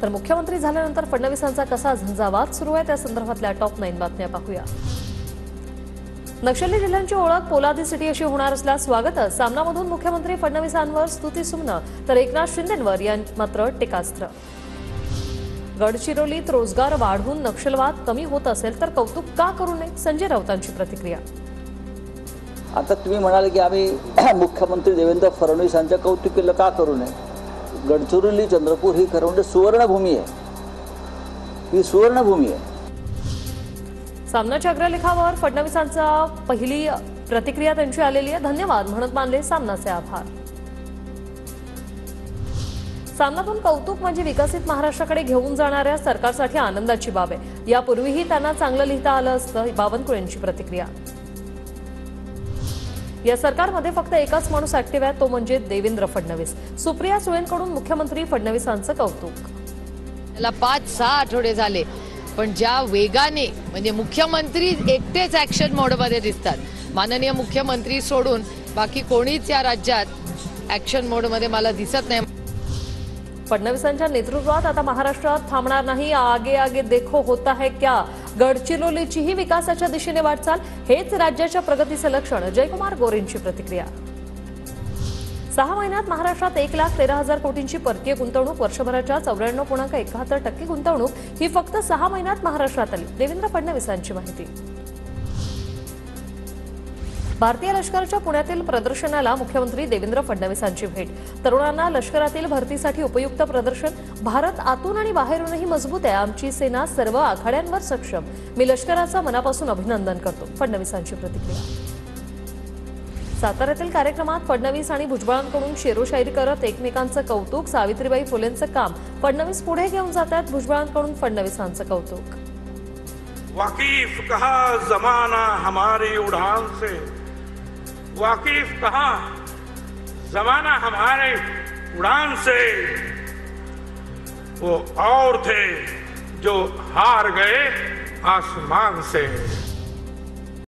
तर मुख्यमंत्री झाल्यानंतर फडणवीसांचा कसा झंझावात सुरू आहे त्या संदर्भातल्या टॉप 9 बातम्या पाहूया। नक्षली जिल्ह्यांची ओळख पोलादी सिटी अशी होणार असल्यास स्वागतच। सामनामधून मुख्यमंत्री फडणवीसांवर स्तुतीसुमनं तर एकनाथ शिंदेंवर मात्र टीकास्त्र। गडचिरोलीत रोजगार वाढून नक्षलवाद कमी होत असेल तर कौतुक का करू नये, संजय राऊतांची प्रतिक्रिया। आता तुम्ही म्हणाले की आम्ही मुख्यमंत्री देवेंद्र फडणवीसांच्या कौतुक केलं का करू नये। गडचिरोली चंद्रपूर ही खरं म्हणजे सुवर्णभूमी आहे, ही सुवर्णभूमी आहे। सामनाच्या अग्रलेखावर फडणवीसांचा पहिली प्रतिक्रिया त्यांची आलेली आहे। धन्यवाद म्हणत मानले सामनाचे आभार। सामनातून कौतुक म्हणजे विकसित महाराष्ट्राकडे घेऊन जाणाऱ्या सरकारसाठी आनंदाची बाब आहे। यापूर्वीही त्यांना चांगलं लिहिता आलं असतं, बावनकुळेंची प्रतिक्रिया। या सरकारमध्ये फक्त एकच माणूस ऍक्टिव्ह आहे, तो म्हणजे देवेंद्र फडणवीस। सुप्रिया सुळेंकडून मुख्यमंत्री फडणवीसांचं कौतुक। त्याला 5-6 आठवडे झाले, पण ज्या वेगाने म्हणजे मुख्यमंत्री एकटेच ऍक्शन मोडमध्ये दिसतात। माननीय मुख्यमंत्री सोडून बाकी कोणीच या राज्यात ऍक्शन मोडमध्ये मला दिसत नाही। फडणवीसांच्या नेतृत्वात आता महाराष्ट्रात थांबणार नाही, आगे आगे देखो होता है क्या। गडचिरोलीचीही विकासाच्या दिशेने वाटचाल, हेच राज्याच्या प्रगतीचे लक्षण। जयकुमार गोरेंची प्रतिक्रिया। 6 महिन्यात महाराष्ट्रात 1,13,000 कोटींची परकीय गुंतवणूक, वर्षभराच्या 94.71% गुंतवणूक ही फक्त 6 महिन्यात महाराष्ट्रात आली। देवेंद्र फडणवीसांची माहिती। भारतीय लष्कराच्या पुण्यातील प्रदर्शनाला मुख्यमंत्री देवेंद्र फडणवीसांची भेट। तरुणांना लष्करातील भरतीसाठी उपयुक्त प्रदर्शन। भारत आतून आणि बाहेरूनही मजबूत आहे, आमची सेना सर्व आखाड्यांवर सक्षम। मी लष्कराचं मनापासून अभिनंदन करतो, फडणवीसांची प्रतिक्रिया। साताऱ्यातील कार्यक्रमात फडणवीस आणि भुजबळांकडून शेरोशायरी करत एकमेकांचं कौतुक। सावित्रीबाई फुलेंचं काम फडणवीस पुढे घेऊन जातात, भुजबळांकडून फडणवीसांचं कौतुक। वाकिफ कहा जमाना हमारी उड़ान से, वाकिफ कहा जमाना हमारे उड़ान से। वो और थे जो हार गए आसमान से।